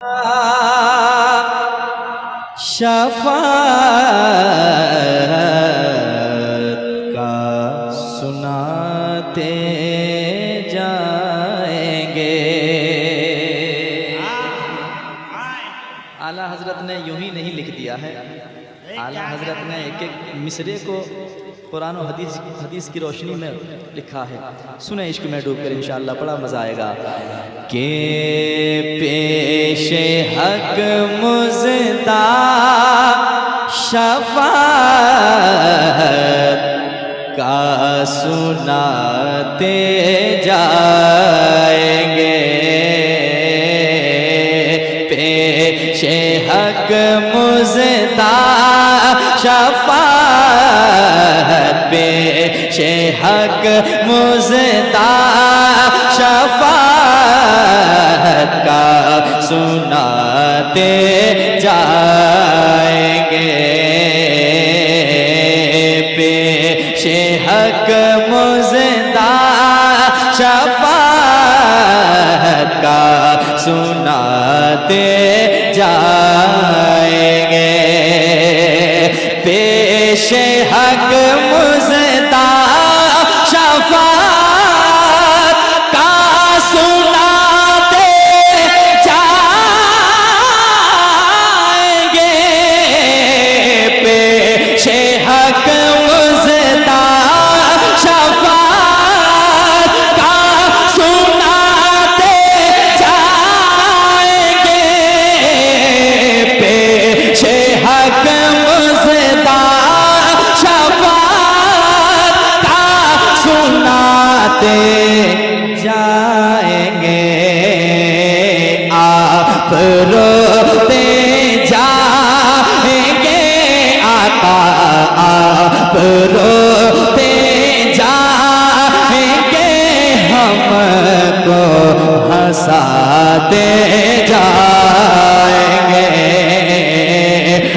शफाअत का सुनाते जाएंगे। आला हजरत ने यूं ही नहीं लिख दिया है, आला हजरत ने एक एक मिसरे को कुरान और हदीस की रोशनी में लिखा है। सुने इश्क में डूबकर इंशाअल्लाह बड़ा मज़ा आएगा। के पेशे हक मुज़दा शफ़ाअत का सुनाते जाएंगे। पेशे हक मुज़दा शफ़ाअत पेशे हक मुज़दा शफ़ाअत का सुनाते जाएंगे। पेशे हक मुज़दा शफ़ाअत का सुनाते जाएंगे। पेशे हक मुज़दा शफ़ाअत का सुनाते जाएंगे। पेशे हक मुज़दा शफ़ाअत का सुनाते जाएंगे। पेशे हक मुज़दा शफ़ाअत का सुनाते जाएंगे। आप रोते जाएंगे आका, आप रोते जाएंगे, हमको हंसाते जाएंगे।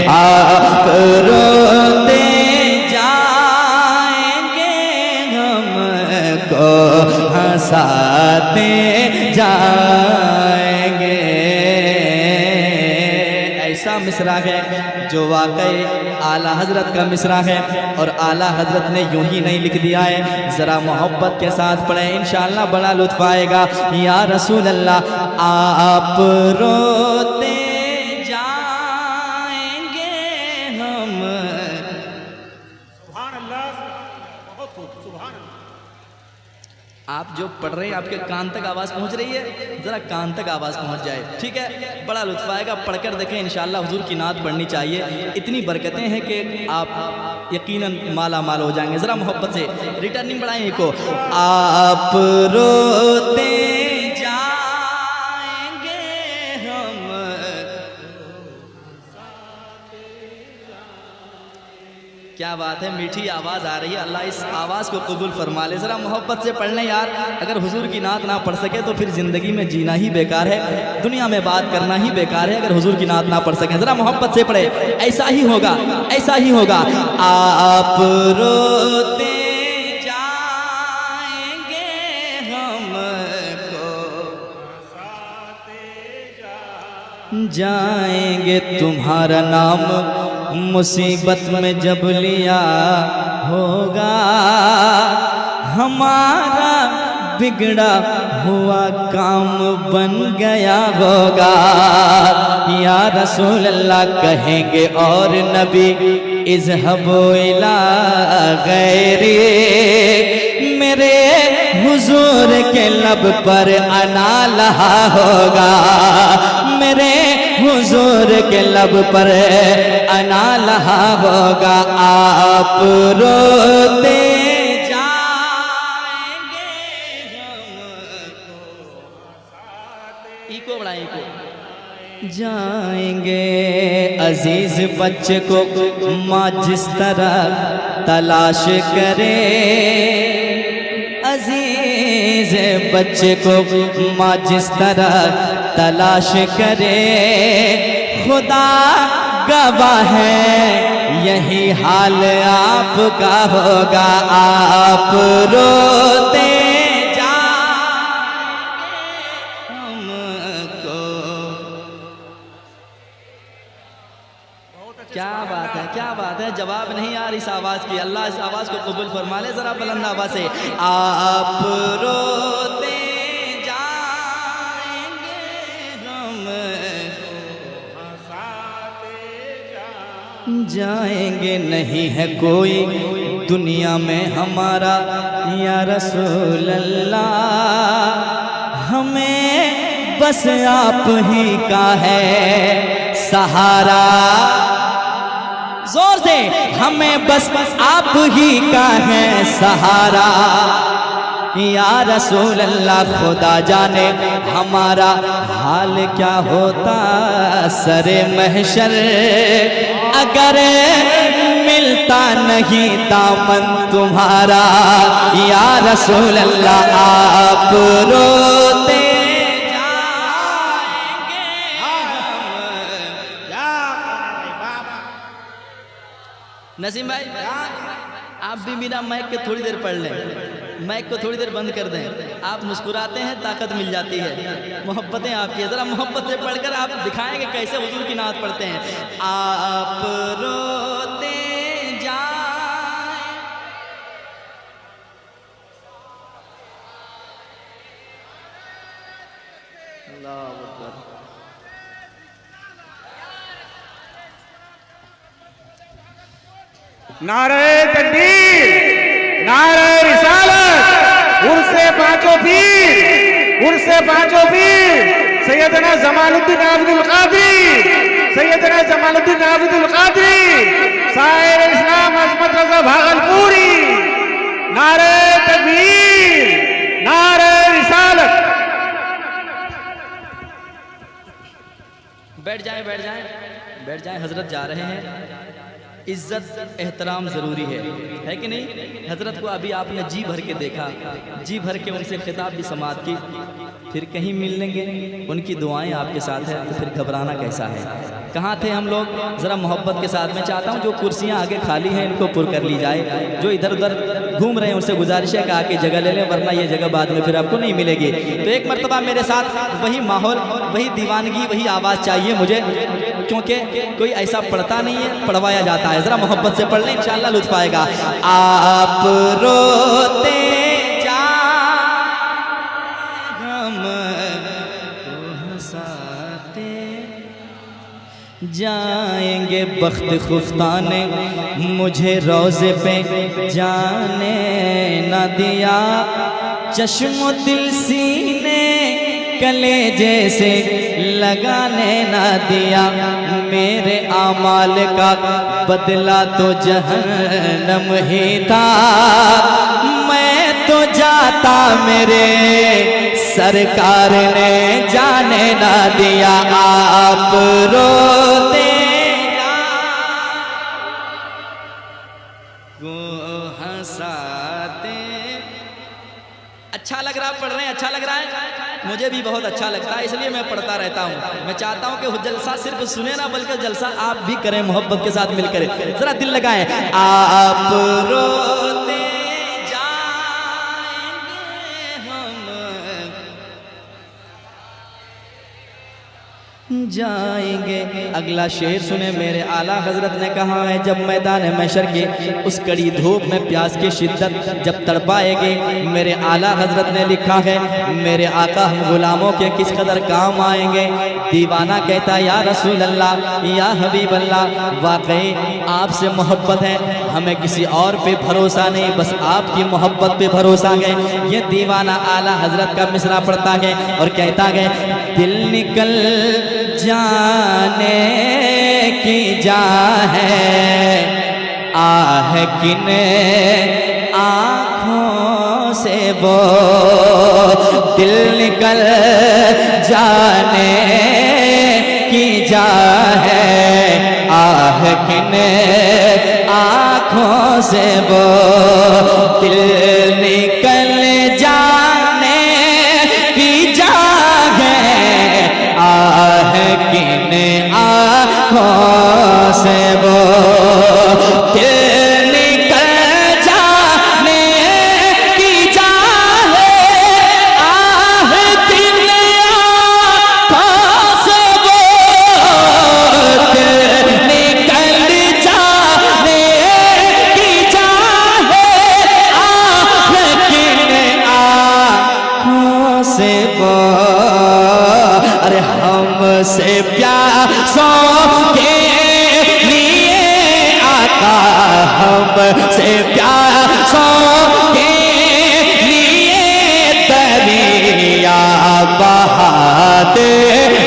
आप रोते जाएंगे, हमको हंसाते जाएंगे। ऐसा मिसरा है जो वाकई आला हजरत का मिसरा है और आला हजरत ने यूं ही नहीं लिख दिया है। ज़रा मोहब्बत के साथ पढ़े, इंशाअल्लाह बड़ा लुत्फ आएगा। या रसूल अल्लाह आप रोते जाएंगे, हम आप जो पढ़ रहे हैं आपके कान तक आवाज़ पहुंच रही है, ज़रा कान तक आवाज़ पहुंच जाए, ठीक है? बड़ा लुत्फ़ आएगा, पढ़कर देखें इंशाअल्लाह। हुजूर की नात पढ़नी चाहिए, इतनी बरकतें हैं कि आप यकीनन माला माल हो जाएंगे। ज़रा मोहब्बत से रिटर्निंग बढ़ाएं को। आप रोते जाएंगे, हम क्या बात है, मीठी आवाज़ आ रही है। अल्लाह इस आवाज़ को कबूल फरमा ले। ज़रा मोहब्बत से पढ़ लें यार। अगर हुजूर की नात ना पढ़ सके तो फिर ज़िंदगी में जीना ही बेकार है, दुनिया में बात करना ही बेकार है। अगर हुजूर की नात ना पढ़ सकें, ज़रा मोहब्बत से पढ़े। ऐसा ही होगा, ऐसा ही होगा। आप रोते जाएंगे, हमको जाएंगे। तुम्हारा नाम मुसीबत में जब लिया होगा, हमारा बिगड़ा हुआ काम बन गया होगा। या रसूल अल्लाह कहेंगे और नबी इज़हबू इला गैरी, मेरे हुजूर के लब पर अना लहा होगा। मेरे हुजूर के लब पर अना लहा होगा। आप रोते जाएंगे, इको बड़ा इको जाएंगे। अजीज बच्चे को माँ जिस तरह तलाश करे, अजीज बच्चे को माँ जिस तरह तलाश करे, खुदा गवाह है यही हाल आपका होगा। आप रोते जाएंगे, हमको क्या बात है, क्या बात है। जवाब नहीं यार इस आवाज़ की। अल्लाह इस आवाज़ को कबूल फरमा ले ज़रा बुलंद आवाज़ से। आप रोते जाएंगे हम जाएंगे, नहीं है कोई दुनिया में हमारा या रसूल अल्लाह। हमें बस आप ही का है सहारा। जोर से, हमें बस आप ही का है सहारा या रसूल अल्लाह। खुदा जाने हमारा हाल क्या होता सरे महशर, अगर मिलता नहीं दामन तुम्हारा या रसूल अल्लाह। आप रोते नसीम भाई, आप भी मेरा माइक के थोड़ी देर पढ़ लें, माइक को थोड़ी देर बंद कर दें। आप मुस्कुराते हैं ताकत मिल जाती है। मोहब्बतें आपकी, ज़रा मोहब्बत से पढ़कर आप दिखाएंगे कैसे हुजूर की नात पढ़ते हैं। आप रोते जाए, अल्लाह अकबर। नारे तकबीर, नारे रिसालत, उर्से पांचों पीर, उर्से पांचों पीर, सैयदना जमालुद्दीन आबिदुल कादरी, सैयदना जमालुद्दीन आबिदुल कादरी, साहिर इस्लाम अजमत रजा भागलपुरी। नारे तकबीर, नारे रिसालत। बैठ जाएं, बैठ जाएं, बैठ जाएं। हजरत जा रहे हैं। इज्जत एहतराम ज़रूरी है कि नहीं? हज़रत को अभी आपने जी भर के देखा, जी भर के उनसे खिताब भी समात की, फिर कहीं मिल लेंगे, उनकी दुआएं आपके साथ है, तो फिर घबराना कैसा है? कहाँ थे हम लोग? ज़रा मोहब्बत के साथ मैं चाहता हूँ जो कुर्सियाँ आगे खाली हैं इनको पुर कर ली जाए, जो इधर उधर घूम रहे हैं उनसे गुजारिश है कि आके जगह ले लें, वरना ये जगह बाद में फिर आपको नहीं मिलेगी। तो एक मरतबा मेरे साथ वही माहौल, वही दीवानगी, वही आवाज़ चाहिए मुझे, क्योंकि कोई ऐसा पढ़ता नहीं है, पढ़वाया जाता है। ज़रा मोहब्बत से पढ़ लें, इंशाअल्लाह लुत्फ़ आएगा। आप रोते जाएंगे बख्त खुफ्ताने मुझे रोज़े पे जाने न दिया, चश्मो दिल सीने कलेजे से लगाने न दिया, मेरे आमाल का बदला तो जहन्नम ही था, मैं तो जाता मेरे सरकार ने जाने ना दिया। आप रोते को हंसाते। अच्छा लग रहा पढ़ रहे हैं, अच्छा लग रहा है, मुझे भी बहुत अच्छा लगता है, इसलिए मैं पढ़ता रहता हूँ। मैं चाहता हूँ कि जलसा सिर्फ सुने ना बल्कि जलसा आप भी करें, मोहब्बत के साथ मिलकर, जरा दिल लगाएं। आप रोते जाएंगे। अगला शेर सुने, मेरे आला हजरत ने कहा है, जब मैदान महशर के उस कड़ी धूप में प्यास की शिद्दत जब तड़पाएगी, मेरे आला हजरत ने लिखा है, मेरे आका हम गुलामों के किस कदर काम आएंगे। दीवाना कहता है, या रसूल अल्लाह, या हबीब अल्लाह, वाकई आपसे मोहब्बत है, हमें किसी और पे भरोसा नहीं, बस आपकी मोहब्बत पे भरोसा है। ये दीवाना आला हजरत का मिसरा पढ़ता है और कहता है, दिल निकल जाने की जा है, आह किन आँखों से वो दिल निकल जाने की जा है, आह किन आँखों से वो दिल निकल जाने की जा है, आह किन आँखों से वो दिल निकल जाने की जा है, आह किन आँखों से वो दिल निकल हमसे प्यासों के लिए आका, हमसे प्यासों के लिए दरिया बहाते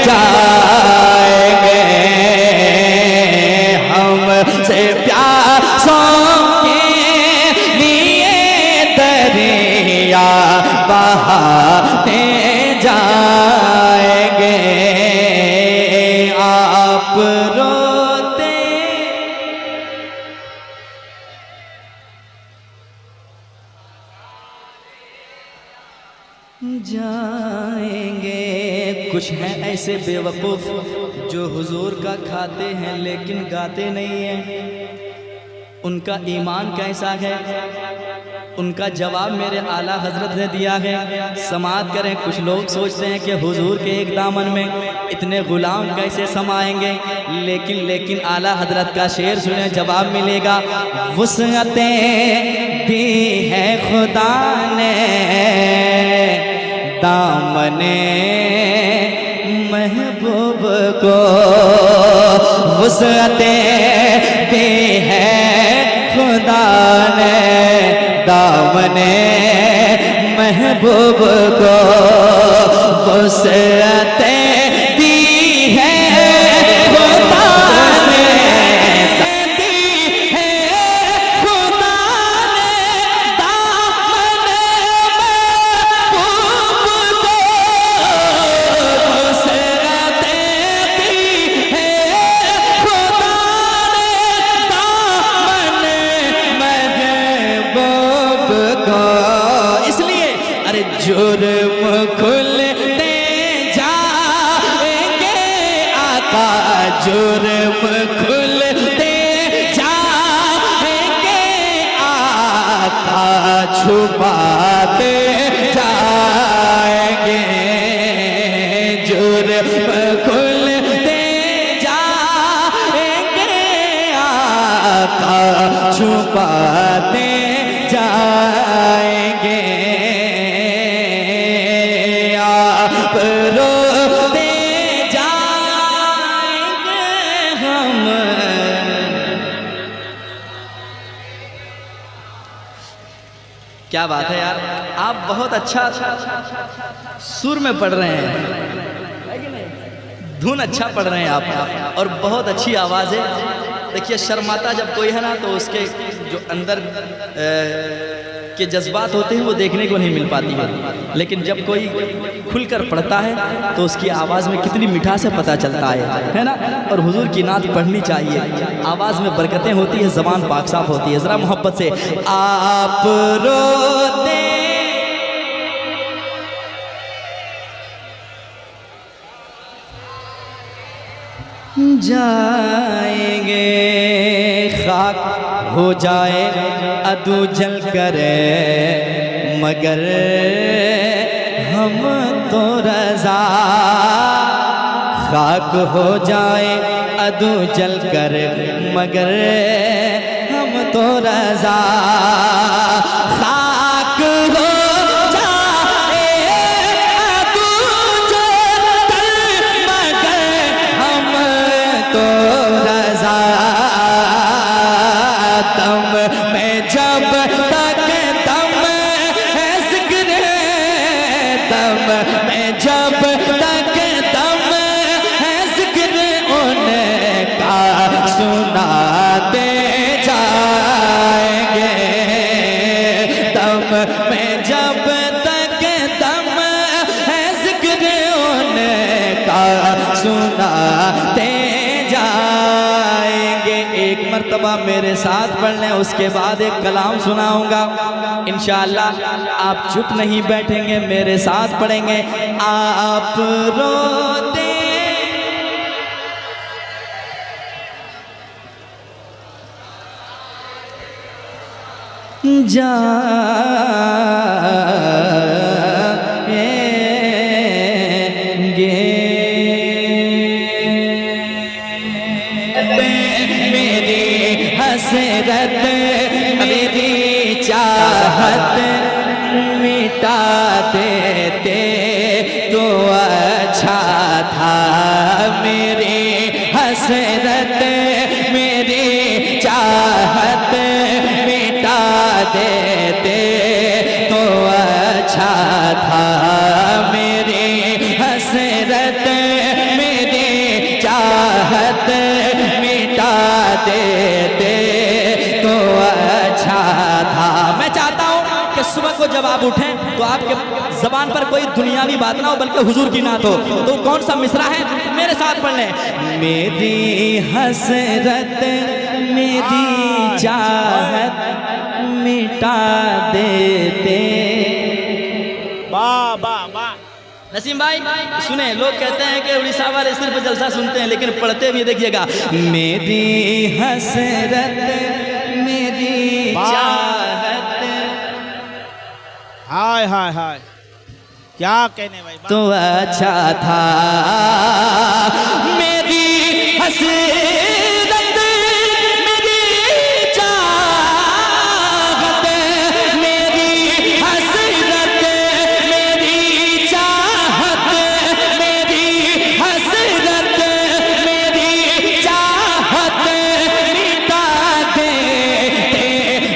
जाएंगे, हमसे प्यासों के लिए दरिया बहाते जाएंगे। आप रोते जाएंगे। कुछ हैं ऐसे बेवकूफ़ जो हुजूर का खाते हैं लेकिन गाते नहीं हैं। उनका ईमान कैसा है, उनका जवाब मेरे आला हजरत ने दिया है। समात करें। कुछ लोग सोचते हैं कि हुजूर के एक दामन में इतने गुलाम कैसे समाएंगे, लेकिन आला हजरत का शेर सुने, जवाब मिलेगा। वुसअतें दी है खुदा ने दामने महबूब को, वुसअतें दी है खुदा ने दामने महबूब को, वुसअतें दी है खुदा ने, दी है खुदा ने दामने महबूब को, वुसअतें दी है खुदा ने दामने महबूब को। इसलिए अरे जुर्म खुलते जाएंगे आका, जुर्म खुलते जाएंगे आका, छुपाते जाएंगे, जुर्म खुलते जाएंगे आका, छुपाते जाएंगे। आप रोते जाएंगे, हम क्या बात है यार, आप बहुत अच्छा सुर में पढ़ रहे हैं, धुन अच्छा पढ़ रहे हैं आप, और बहुत अच्छी आवाज़ है। देखिए शर्माता जब कोई है ना तो उसके जो अंदर के जज्बात होते हैं वो देखने को नहीं मिल पाती है, लेकिन जब कोई खुलकर पढ़ता है तो उसकी आवाज़ में कितनी मिठास है पता चलता है ना। और हुजूर की नात पढ़नी चाहिए, आवाज़ में बरकतें होती है, ज़बान पाक साफ होती है। ज़रा मोहब्बत से आप रोते जाएंगे, खाक हो जाए अदू जल करे, मगर हम तो रज़ा, खाक हो जाए अदू जल कर मगर हम तो रज़ा, खाक हो सुनाते जाएंगे। एक मर्तबा मेरे साथ पढ़ लें, उसके बाद एक कलाम सुनाऊंगा इंशाअल्लाह। आप चुप नहीं बैठेंगे, मेरे साथ पढ़ेंगे। आप रोते मेरी हसरत मेरी चाहत मिटा देते तो अच्छा था, हसरत मेरी चाहत मिटा देते तो अच्छा था। मेरी हसरत मेरी चाहत मिटा देते तो अच्छा था। मैं चाहता हूँ कि सुबह को जब आप उठें तो आपके जबान पर कोई दुनियावी बात ना हो बल्कि हुजूर की नात हो। तो कौन सा मिसरा है मेरे साथ पढ़ लें। मेरी हसरत मेरी चाहत मिटा देते। वाह वाह वाह। नसीम भाई सुने, लोग कहते हैं कि उड़ीसा वाले सिर्फ जलसा सुनते हैं लेकिन पढ़ते भी देखिएगा। मेरी हसरत मेरी चाहत। हाय हाय हाय, क्या कहने भाई। तो अच्छा था मेरी हसरत मेरी चाहत। मेरी हसरत मेरी चाहत। मेरी हसरत मेरी चाहत मिटा देते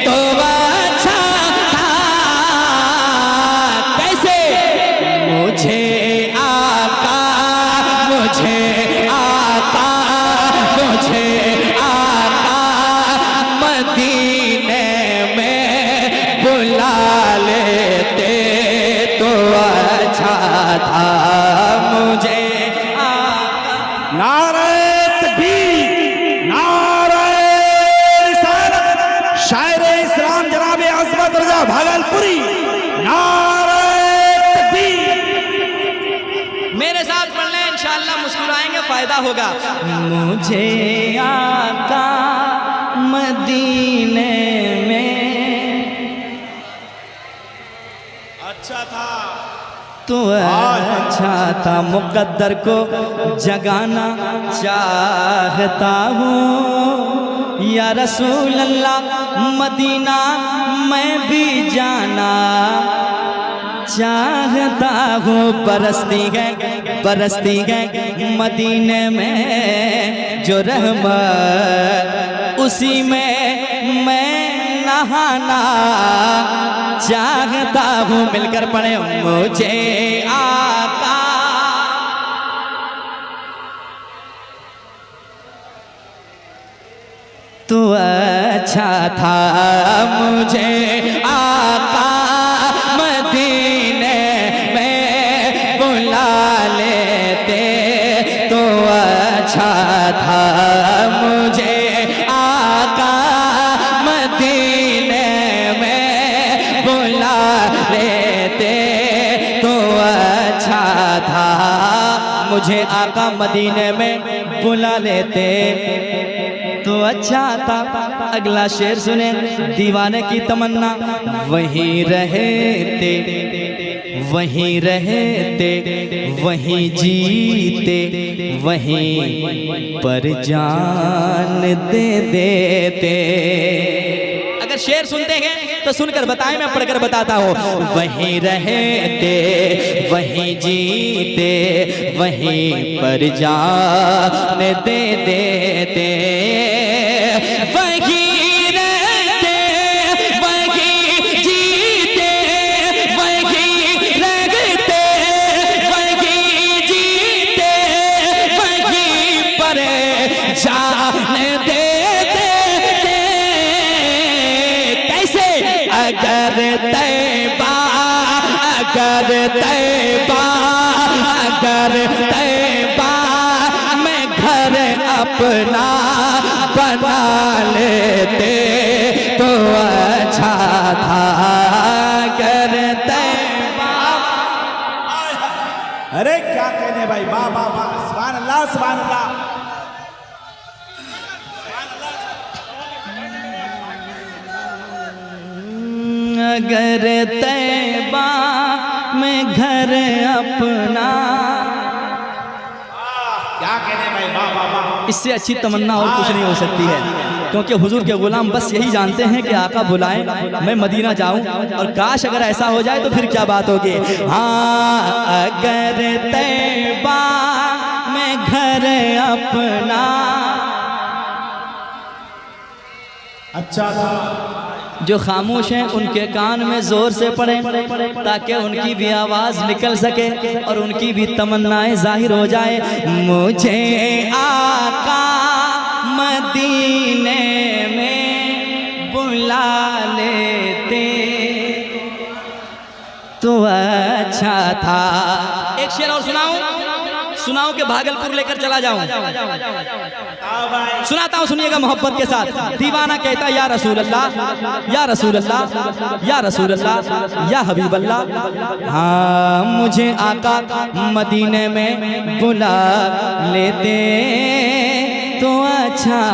तो अच्छा था। कैसे मुझे आका मुझे आका मुझे आका मदीने में बुला लेते तो अच्छा था। मुझे आका। नारे तकबीर, नारे रिसालत, शायर इस्लाम जनाब अज़मत रज़ा भागलपुरी, नारे तकबीर। मेरे साथ पढ़ लें, इंशाअल्लाह मुस्कुराएंगे, फायदा होगा। मुझे आका मदीने में अच्छा था। तो अच्छा था। मुकद्दर को जगाना चाहता हूँ या रसूल अल्लाह मदीना मैं भी जाना चाहता हूँ। बरसती है मदीने में जो रहमत उसी में मैं नहाना चाहता हूँ। मिलकर पढ़े। मुझे आका तो अच्छा था। मुझे आका मदीने में बुला लेते तो अच्छा था। मुझे आका मदीने में बुला लेते तो अच्छा था। मुझे आका मदीने में बुला लेते तो अच्छा था। अगला शेर सुने। दीवाने की तमन्ना वहीं रहते वहीं रहते वहीं जीते वहीं पर जान दे देते। अगर शेर सुनते हैं तो सुनकर बताएं, मैं पढ़कर बताता हूँ। वहीं रहते वहीं जीते वहीं पर जान दे देते। वहीं रहते वहीं जीते वहीं रहते वहीं जीते वहीं पर जान दे देते। कैसे? अगर तैबा मैं घर अपना बना लेते तो अच्छा था। अगर तैबा। अरे क्या कहने भाई, वाह वाह वाह, सुभान अल्लाह सुभान अल्लाह। अगर तैबा में घर अपना। क्या कहने भाई, वाह वाह वाह। इससे अच्छी तमन्ना और कुछ नहीं हो सकती है, क्योंकि हुजूर के गुलाम बस यही जानते हैं कि आका बुलाएं मैं मदीना जाऊं। और काश अगर ऐसा हो जाए तो फिर क्या बात होगी। हाँ, अगर तैबा में घर अपना अच्छा था। जो खामोश हैं उनके कान में जोर से पड़े ताकि उनकी भी आवाज़ निकल सके और उनकी भी तमन्नाएं जाहिर हो जाए। मुझे आका मदीने में बुला लेते तो अच्छा था। एक शेर और सुनाऊं कि भागलपुर लेकर चला जाऊं? सुनाता हूं, सुनिएगा मोहब्बत के साथ। दीवाना कहता या रसूल अल्लाह या रसूल अल्लाह या रसूल अल्लाह या हबीब अल्लाह। हाँ मुझे आका मदीने में बुला लेते तो अच्छा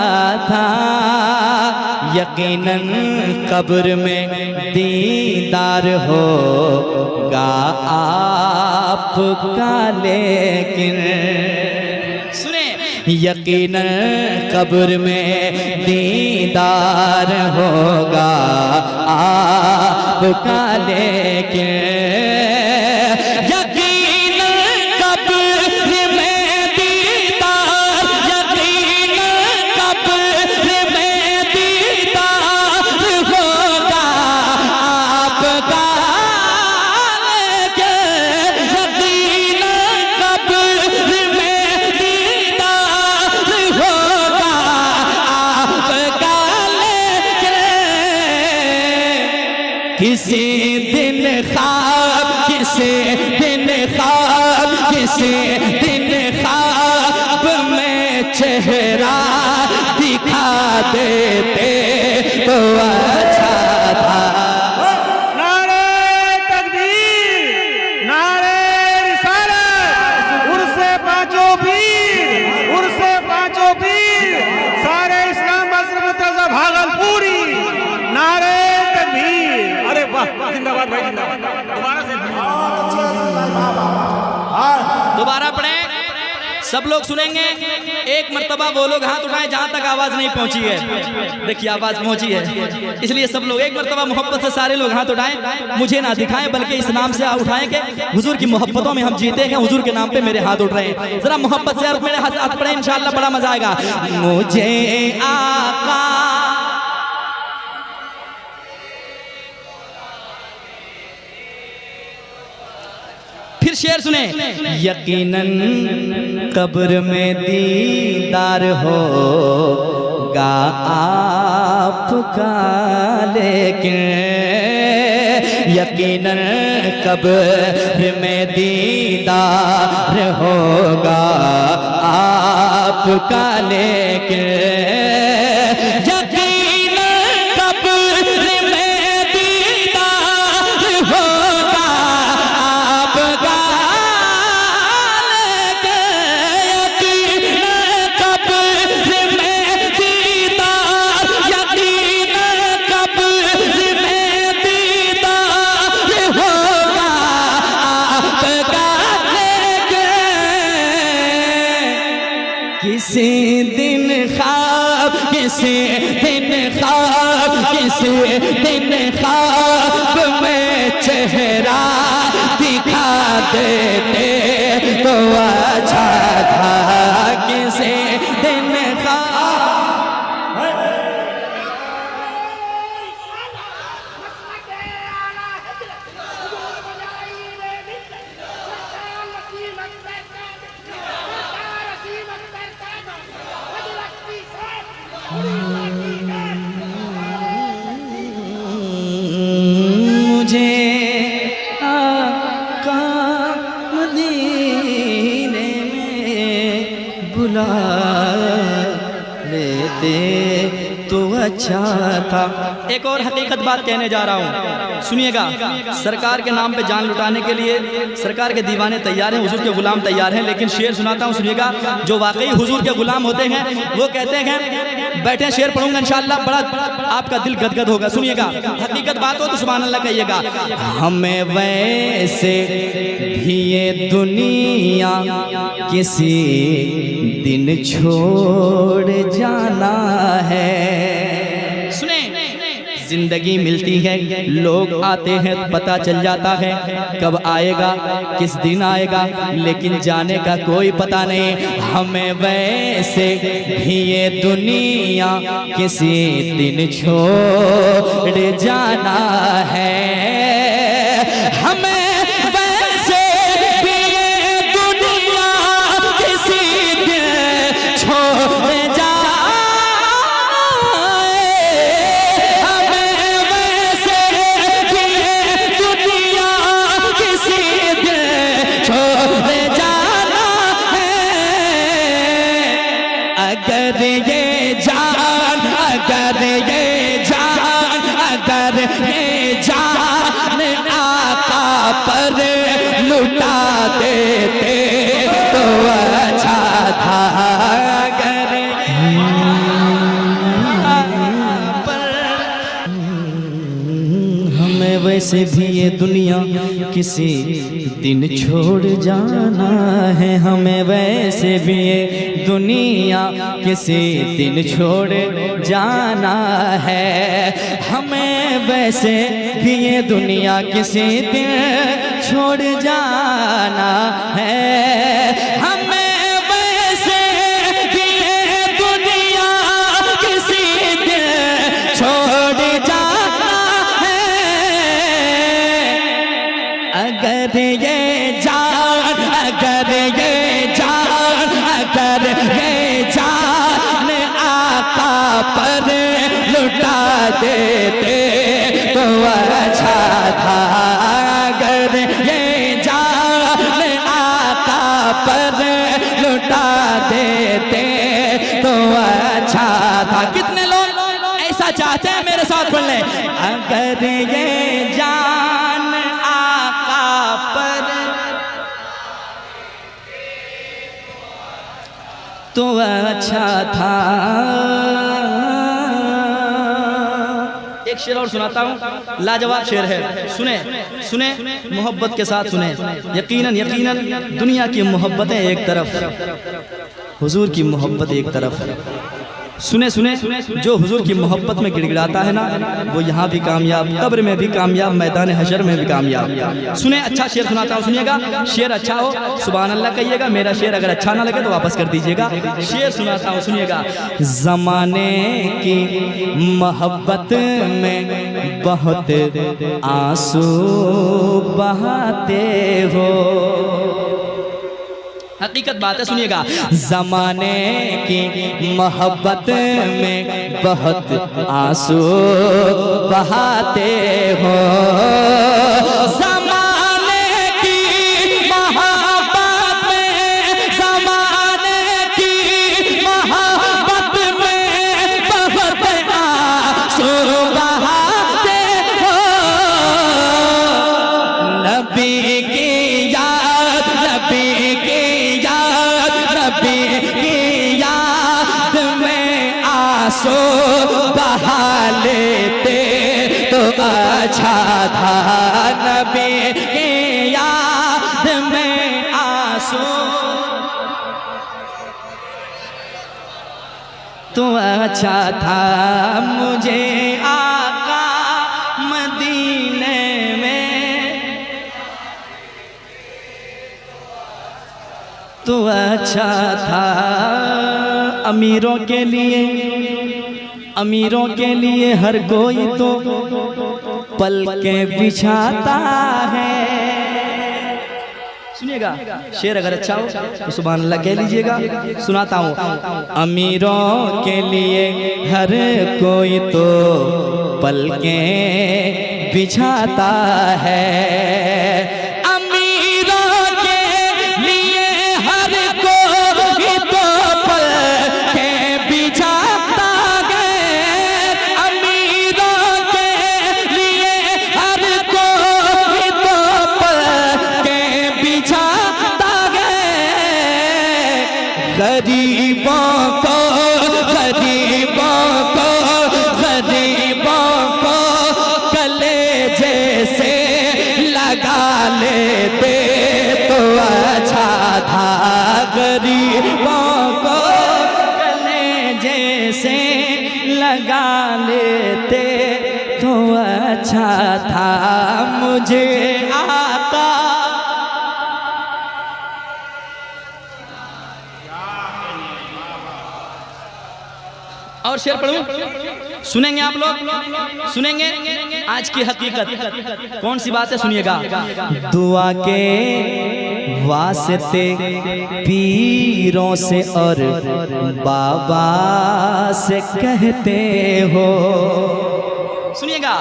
था। यकीनन कब्र में दीदार होगा आपका, लेकिन सुने यकीनन कब्र में दीदार होगा आपका, लेकिन किसी दिन ख्वाब किसी दिन ख्वाब में चेहरा दिखा देते तो अच्छा था। नारे तकबीर, नारे रिसालत, उर्से पांचों पीर, सारे इस्लाम मजहब तज़ा भागलपुरी। नारे तकबीर। अरे वाह, जिंदाबाद भाई, जिंदाबाद। दोबारा पढ़े, सब लोग सुनेंगे। एक मर्तबा वो लोग हाथ उठाएं जहां तक आवाज नहीं पहुंची है। देखिए आवाज पहुंची है, इसलिए सब लोग एक मर्तबा मोहब्बत से सारे लोग हाथ उठाएं। मुझे ना दिखाएं बल्कि इस नाम से उठाएं कि हुजूर की मोहब्बतों में हम जीते हैं। हुजूर के नाम पे मेरे हाथ उठ रहे हैं, जरा मोहब्बत से मेरे हाथ पढ़े, इंशाअल्लाह बड़ा मजा आएगा। मुझे आका फिर शेर सुने। यकीनन कब्र में दीदार होगा आपका, लेकिन यकीनन कब्र में दीदार होगा आपका, लेकिन किसी दिन ख्वाब में चेहरा दिखा देते तो अच्छा था। किसी दिन मुझे आका मदीने में बुला लेते तो अच्छा था। एक और हकीकत बात कहने जा रहा हूँ, सुनिएगा। सरकार के नाम पे जान लुटाने के लिए सरकार के दीवाने तैयार हैं, हुजूर के गुलाम तैयार हैं, लेकिन शेर सुनाता हूँ, सुनिएगा। जो वाकई हुजूर के गुलाम होते हैं वो कहते हैं, बैठे शेर पढ़ूंगा इंशाअल्लाह, बड़ा आपका दिल गदगद होगा। सुनिएगा, हकीकत बात हो तो सुभान अल्लाह कहिएगा। हमें वैसे भी ये दुनिया किसी दिन छोड़ जाना है। सुने, जिंदगी मिलती है, लोग आते हैं, पता चल जाता है कब आएगा, किस दिन आएगा, लेकिन जाने का कोई पता नहीं। हमें वैसे भी ये दुनिया किसी दिन छोड़ जाना है। हमें वैसे भी ये दुनिया किसी दिन छोड़ पर लुटा देते तो अच्छा था। अगर हमें वैसे भी ये दुनिया किसी दिन छोड़ जाना है। हमें वैसे भी ये दुनिया किसी दिन छोड़ जाना है। हमें वैसे भी ये दुनिया किसी दिन छोड़ जाना है। हमें वैसे भी ये दुनिया किसी दिन छोड़ जाना है। अगर ये जान, अगर ये जान, अगर ये जान आका पर लुटा देते तो अच्छा था। अगर ये जान आका पर लुटा देते तो अच्छा था। कितने लोग ऐसा चाहते हैं? मेरे साथ बोल लें, अगर ये जान आका पर तो अच्छा था। एक शेर और सुनाता हूँ, लाजवाब शेर है, सुने सुने, मोहब्बत के साथ सुने। यकीनन यकीनन दुनिया की मोहब्बतें एक तरफ, हुजूर की मोहब्बत एक तरफ। सुने सुने, जो हुजूर की मोहब्बत में गिड़गिड़ाता है ना, वो यहाँ भी कामयाब, कब्र में भी कामयाब, मैदान हशर में भी कामयाब। सुने, अच्छा शेर सुनाता हूँ, सुनिएगा। शेर अच्छा हो सुभान अल्लाह कहिएगा, मेरा शेर अगर अच्छा ना लगे तो वापस कर दीजिएगा। शेर सुनाता हूँ, सुनिएगा। ज़माने की मोहब्बत में बहुत आंसू बहाते हो। हकीकत बात है, सुनिएगा। ज़माने की मोहब्बत में बहुत आंसू बहाते हो। ज़माने की मोहब्बत में, ज़माने की मोहब्बत में बहुत आंसू बहाते हो। नबी की याद, नबी की की याद में आंसू बहा लेते तो अच्छा था। नबी की याद में आंसू तो अच्छा था। मुझे आका मदीने में तो अच्छा था। अमीरों के लिए, अमीरों के लिए हर कोई तो पलकें बिछाता है। सुनिएगा, शेर अगर अच्छा हो तो सुभान अल्लाह कह लीजिएगा। सुनाता हूँ। अमीरों के लिए हर कोई तो पलकें बिछाता है। गरीबों को, गरीबों को, गरीबों को कलेजे से लगा लेते तो अच्छा था। गरीबों को कलेजे से लगा लेते अच्छा था मुझे आका। और शेर पढ़ूं, सुनेंगे आप लोग, सुनेंगे आज की हकीकत कौन सी बात है, सुनिएगा। दुआ के वास्ते पीरों से और बाबा से कहते हो, सुनिएगा।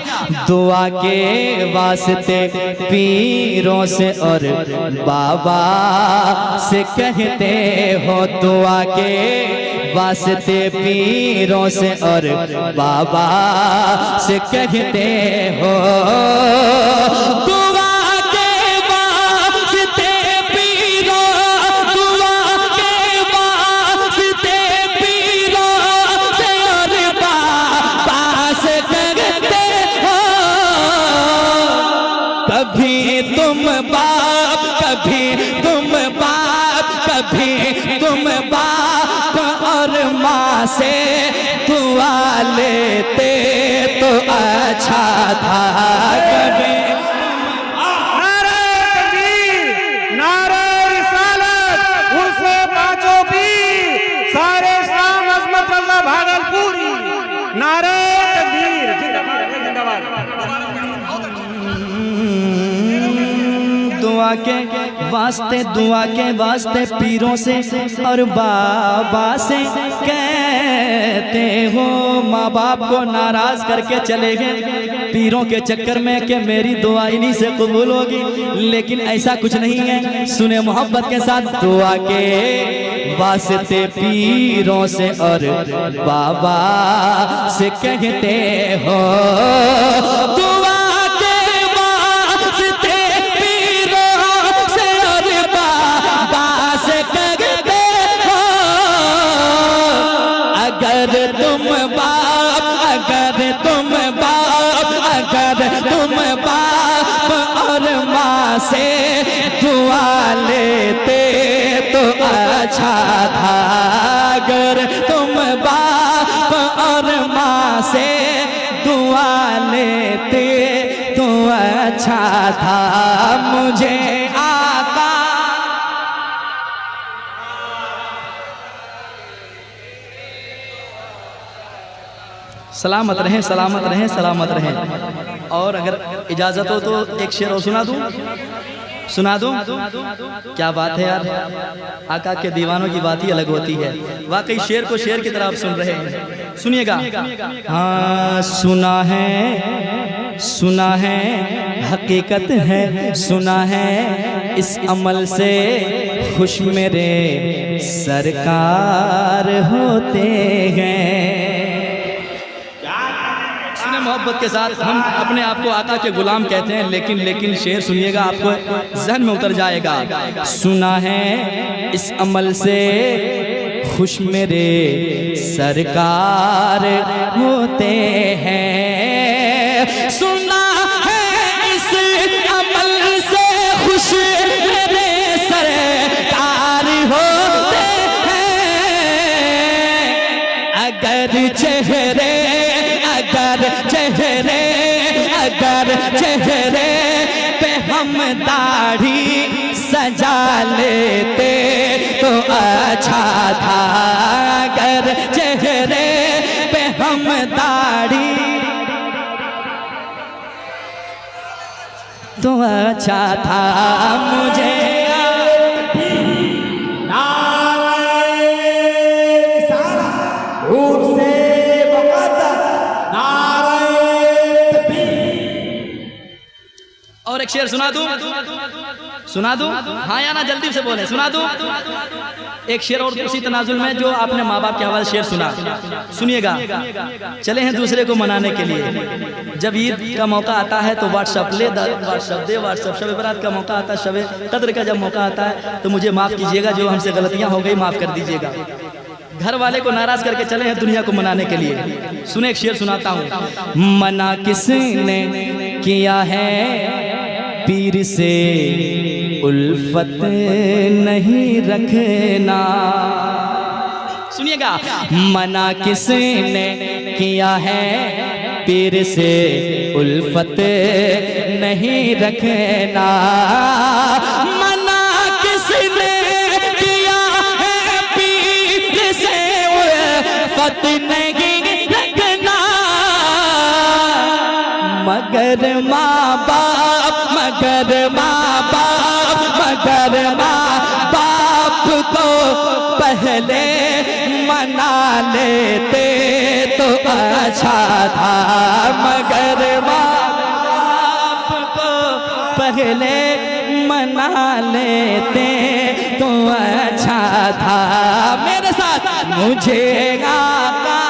दुआ के वास्ते पीरों से और बाबा से कहते हो, दुआ के वास्ते पीरों से और बाबा से कहते हो। दुआ के वास्ते पीरों, दुआ के वास्ते पीरों से और बाबा से कहते हो। कभी तुम बाप, कभी तुम बाप, कभी तुम बाप और माँ से दुआ लेते तो अच्छा था। कभी नारे तकबीर, नारे रिसालत, उर्से पांचों पीर, सारे इस्लाम अजमत रज़ा भागलपुरी। नारे तकबीर, जिंदाबाद जिंदाबाद। दुआ के वास्ते, दुआ के वास्ते पीरों से और बाबा से कहते हो। माँ बाप को नाराज करके चले गए पीरों के चक्कर में कि मेरी दुआ इन्हीं से कबूल होगी, लेकिन ऐसा कुछ नहीं है। सुने मोहब्बत के साथ, दुआ के वास्ते पीरों से और बाबा से कहते हो। दुआ अगर तुम बाप, अगर तुम बाप, अगर तुम बाप और माँ से दुआ लेते तो अच्छा था। अगर तुम बाप और माँ से दुआ लेते तो अच्छा था मुझे आका। सलामत रहें, सलामत रहें, सलामत रहें। और अगर इजाज़त हो तो एक शेर और सुना दूं, सुना दूं। क्या बात है यार, आका के दीवानों की बात ही अलग होती है। वाकई शेर को शेर की तरह आप सुन रहे हैं, सुनिएगा। हाँ सुना है, सुना है, हकीकत है, सुना है, इस अमल से खुश मेरे सरकार होते हैं। मोहब्बत के साथ हम अपने आप को आका के गुलाम कहते हैं, लेकिन शेर सुनिएगा, आपको जहन में उतर जाएगा। सुना है इस अमल से खुश मेरे सरकार होते हैं। सुना है इस अमल से खुश मेरे सरकार होते हैं। अगर चेहरे, अगर चेहरे, अगर चेहरे पे हम दाढ़ी सजा लेते तो अच्छा था। अगर चेहरे पे हम दाढ़ी तो अच्छा था मुझे। और एक शेर सुना दूं, सुना दूं, हाँ या ना, जल्दी से बोले, सुना दूं एक शेर और उसी तनाजुल में जो आपने माँ बाप के हवाले शेर सुना, सुनिएगा। चले हैं दूसरे को मनाने के लिए। जब ईद का मौका आता है तो व्हाट्सअप ले, व्हाट्सअप दे, व्हाट्सअप शब बरात का मौका आता है, शब कद्र का जब मौका आता है तो मुझे माफ़ कीजिएगा, जो हमसे गलतियाँ हो गई माफ़ कर दीजिएगा। घर वाले को नाराज करके चले हैं दुनिया को मनाने के लिए। सुने एक शेर सुनाता हूँ। मना किसने किया है पीर से उल्फत नहीं रखना। सुनिएगा, मना किसने किया है पीर से उल्फत नहीं रखना। मना किसने किया है पीर से उल्फत नहीं रखना। मगर माँ बाप, मगर माँ बाप, मगर माँ बाप को पहले मना लेते तो अच्छा था। मगर माँ बाप को पहले मना लेते तो अच्छा था। मेरे साथ मुझे आका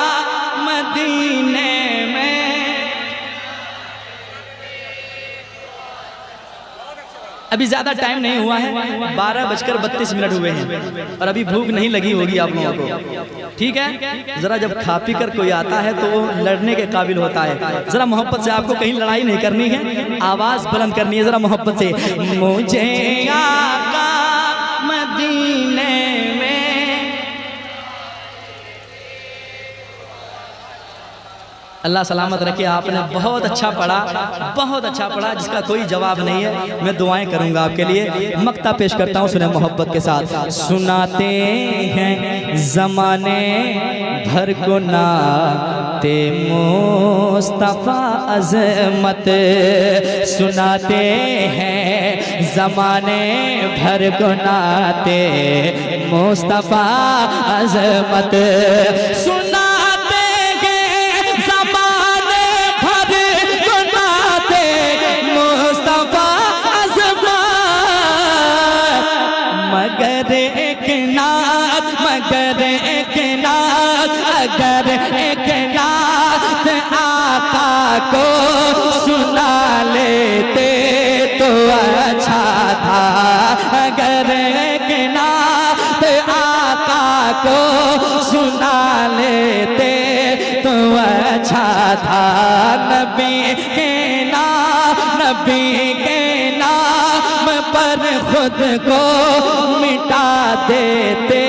मदीने में। अभी ज्यादा टाइम नहीं हुआ है, 12:32 हुए हैं और अभी भूख नहीं लगी होगी आप लोगों को, ठीक है। जरा जब खा पी कर कोई आता है तो वो लड़ने के काबिल होता है। जरा मोहब्बत से, आपको कहीं लड़ाई नहीं करनी है, आवाज बुलंद करनी है जरा मोहब्बत से। मुझे आका मदीने में। अल्लाह सलामत रखे। आपने बहुत अच्छा पढ़ा, बहुत अच्छा पढ़ा, जिसका कोई जवाब नहीं है। मैं दुआएं करूंगा आपके लिए। मक्ता पेश करता हूँ, सुने मोहब्बत के साथ। सुनाते हैं जमाने भर को नाते मुस्तफा अज़मत। सुनाते हैं जमाने भर को नाते मुस्तफा अज़मत। सुना मगर एक नात, मगर एक नात, अगर एक नात आका को सुना लेते तो अच्छा था। अगर एक नात आका को सुना लेते तो अच्छा था। नबी के नाम, नबी के नाम पर खुद को मिटा देते।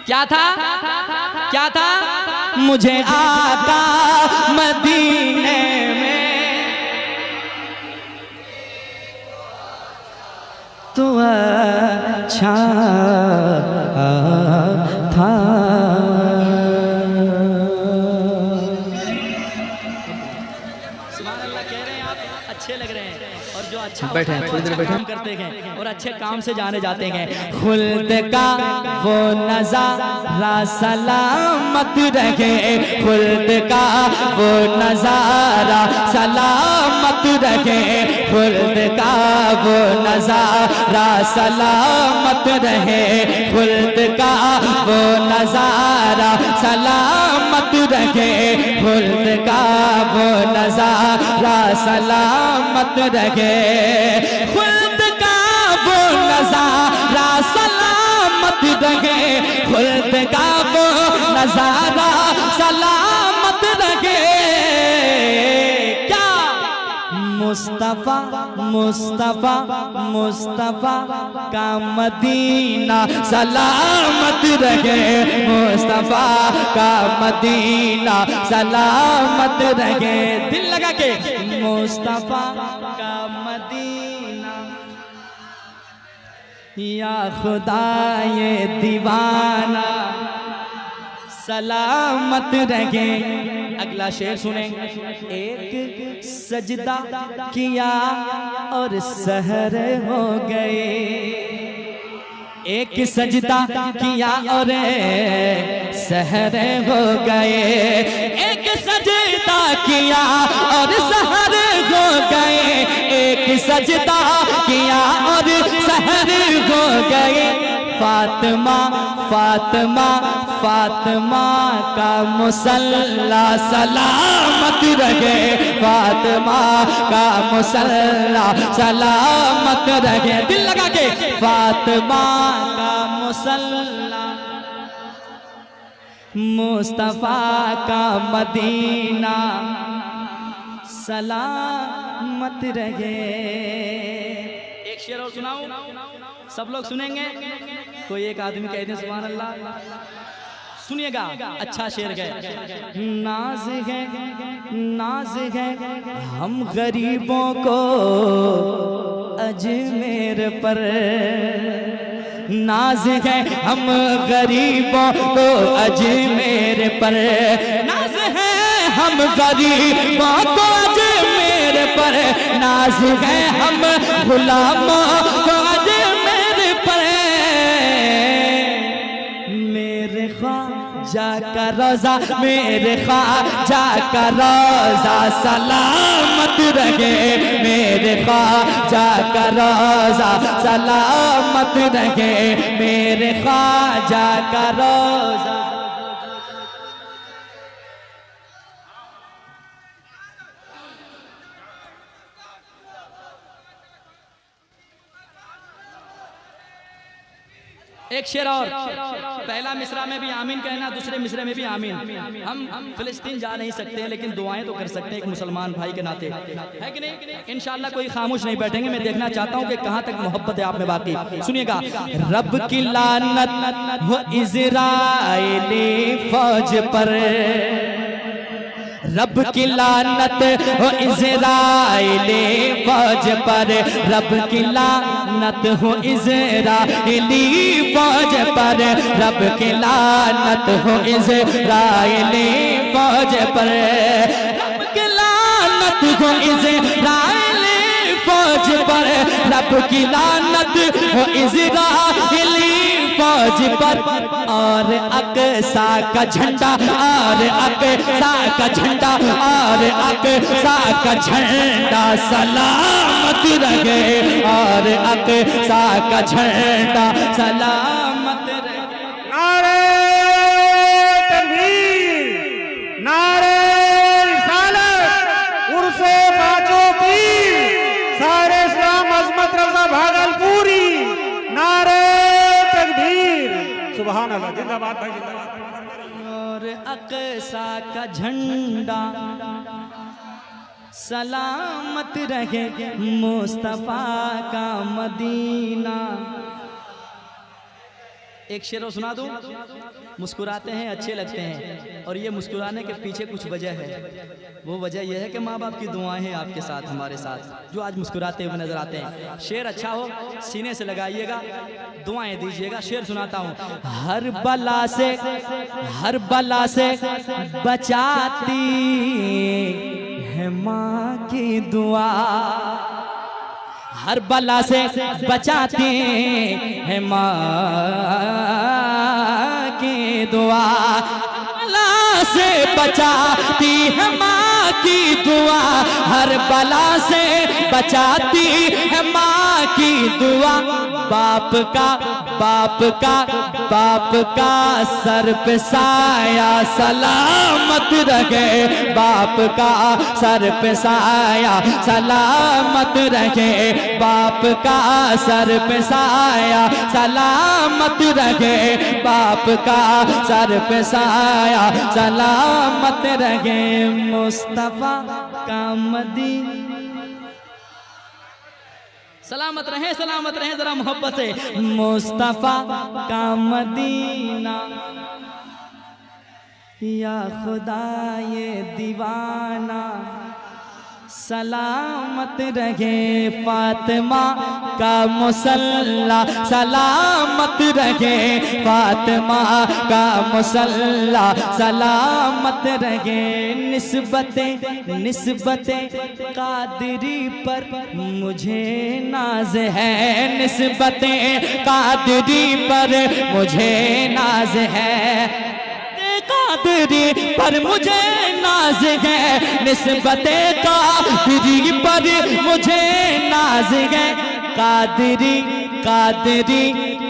क्या था, क्या था? मुझे आका मदीने में तो अच्छा था। अच्छे लग रहे हैं और जो अच्छा बैठे हैं, थोड़ी देर बैठे काम करते हैं और अच्छे काम से जाने जाते हैं। खुल्द का वो नज़ारा सलामत रखे, खुल्द का वो नज़ारा सलामत रखे, खुल्द का वो नज़ारा सलामत रहे, खुल्द का वो नज़ारा सलामत रखे, खुल्द का वो नज़ारा सलामत रखे, खुल्द का वो नज़ारा सलामत रखे, खुल्द का वो नज़ारा सलामत रखे। क्या मुस्तफा मुस्तफा मुस्तफा का मदीना सलामत रखे, मुस्तफा का मदीना सलामत रखे। दिल लगा के मुस्तफा का मदीना, या खुदा ये दीवाना सलामत रखे। अगला शेर सुने। एक सजदा किया और सहर हो गए, एक सजदा किया और सहर हो गए, एक सजदा किया और सहर हो गए, एक सजदा किया और सहर हो गए। फातिमा फातिमा फातिमा का मुसल्ला सलामत रखे, फातिमा का मुसल्ला सलामत रखे। दिल लगा के फातिमा का मुसल्ला, मुस्तफा का मदीना सलामत रहे। एक शेर और सुनाऊं, सब लोग सुनेंगे। कोई एक आदमी कह दे सुभान अल्लाह। सुनिएगा, अच्छा शेर है। नाज है हम गरीबों को अजमेर पर, नाज है हम गरीबों को अजमेर पर, नाज है हम गरीबों को अजमेर पर, नाज है हम गुलामों को अजमेर पर। मेरे ख्वाजा का रोजा, मेरे ख्वाजा का रोजा सलामत रहे, मेरे ख्वाजा का रोजा सलामत रहे, मेरे ख्वाजा का रोजा। एक शेर और, पहला मिसरा में भी आमीन कहना, दूसरे मिसरे में भी आमीन। हम फिलिस्तीन जा नहीं सकते लेकिन दुआएं तो कर सकते हैं एक मुसलमान भाई के नाते, है कि नहीं? इंशाल्लाह कोई खामोश नहीं बैठेंगे। मैं देखना चाहता हूं कि कहां तक मोहब्बत है आप में बाकी। सुनिएगा, रब की लानत हो इज़राइली फौज पर, रब की लानत हो इज़राइली फौज पर, रब की लानत हो इज़राइली फौज पर, रब की लानत हो इज़राइली फौज पर, रब की लानत हो इज़राइली फौज पर, रब की लानत हो इज़राइली फौज पर। और अक़सा का झंडा, और अक़सा का झंडा, और अक़सा का झंडा सलामत रहे, और अक़सा का झंडा सलामत रहे। नारे तकबीर, नारे रिसालत, उर्से पांचों पीर, सारे इस्लाम अज़मत रज़ा भागलपुरी, नारे तकबीर, सुभान अल्लाह, जिंदाबाद भाई जिंदाबाद। और अक़सा का झंडा सलामत रहे, मुस्तफ़ा का मदीना। एक शेर सुना दूं, मुस्कुराते हैं अच्छे लगते हैं, और ये मुस्कुराने के पीछे कुछ वजह है। वो वजह यह है कि माँ बाप की दुआएं हैं आपके साथ, हमारे साथ, जो आज मुस्कुराते हुए नजर आते हैं। शेर अच्छा हो सीने से लगाइएगा, दुआएं दीजिएगा। शेर सुनाता हूँ। हर बला से बचाती है माँ की दुआ, हर बला से बचाती है माँ की दुआ, बला से बचाती है माँ की दुआ, हर बला से बचाती है माँ की दुआ। बाप का सर पे साया सलामत रहे, बाप का सर पे साया सलामत रहे, बाप का सर पे साया सलामत रहे, बाप का सर पे साया सलामत रहे। मुस्तफ़ा का मदीना सलामत रहे जरा मोहब्बत से। मुस्तफ़ा का मदीना, या खुदा ये दीवाना सलामत रहे, फातिमा का मुसल्ला सलामत रहे, फातिमा का मुसल्ला सलामत रहे। निस्बतें कादरी पर मुझे नाज है, निस्बतें कादरी पर मुझे नाज है, कादरी पर मुझे नाज है, निस्बते कादरी पर मुझे नाज है।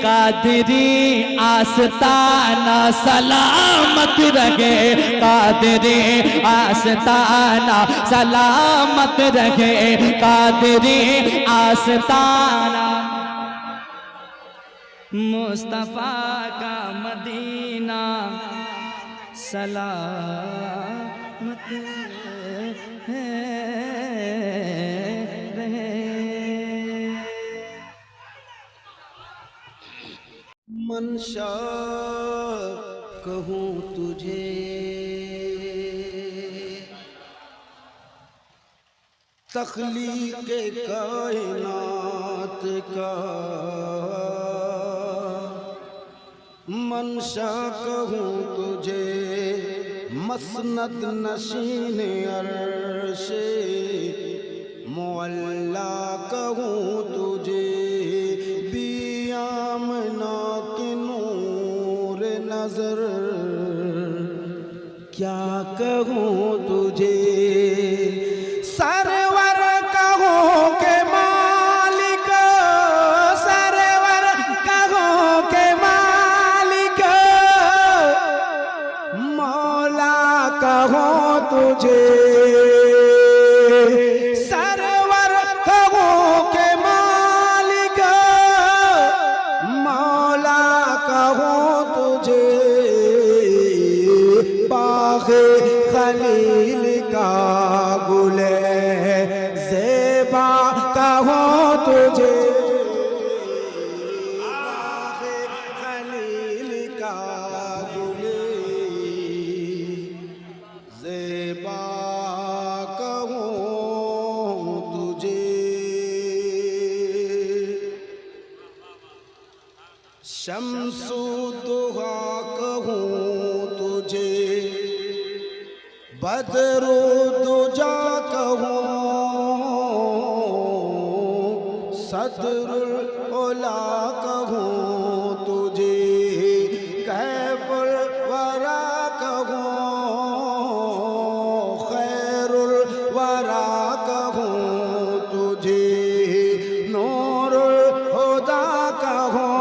कादरी आस्ताना सलामत रहे, कादरी आस्ताना सलामत रहे, कादरी आस्ताना। मुस्तफ़ा का मदीना सलामत रहे। मनशा कहूँ तुझे, तख्लीक कायनात का मंशा कहूँ तुझे, मसनद नशीन अर्शे मुअल्ला कहूँ तुझे, बियामना के नूर नजर क्या कहूँ तुझे, सरवर कहूँ के मालिक, सरवर कहूँ के मालिक, मौला कहूँ तुझे, सरवर कहूँ के मालिक, मौला कहूँ तुझे, बाग़े खलील का गुले ज़ेबा कहूँ तुझे, बाग़े खलील का गुले ज़ेबा कहूँ तुझे, शम्सु दुहा कहूँ तुझे, बदरो दुजा कहूँ, सदरुल उला कहूँ तुझे, कैफुल वरा कहूँ, खैरुल वरा कहूँ तुझे, नूरुल हुदा कहूँ,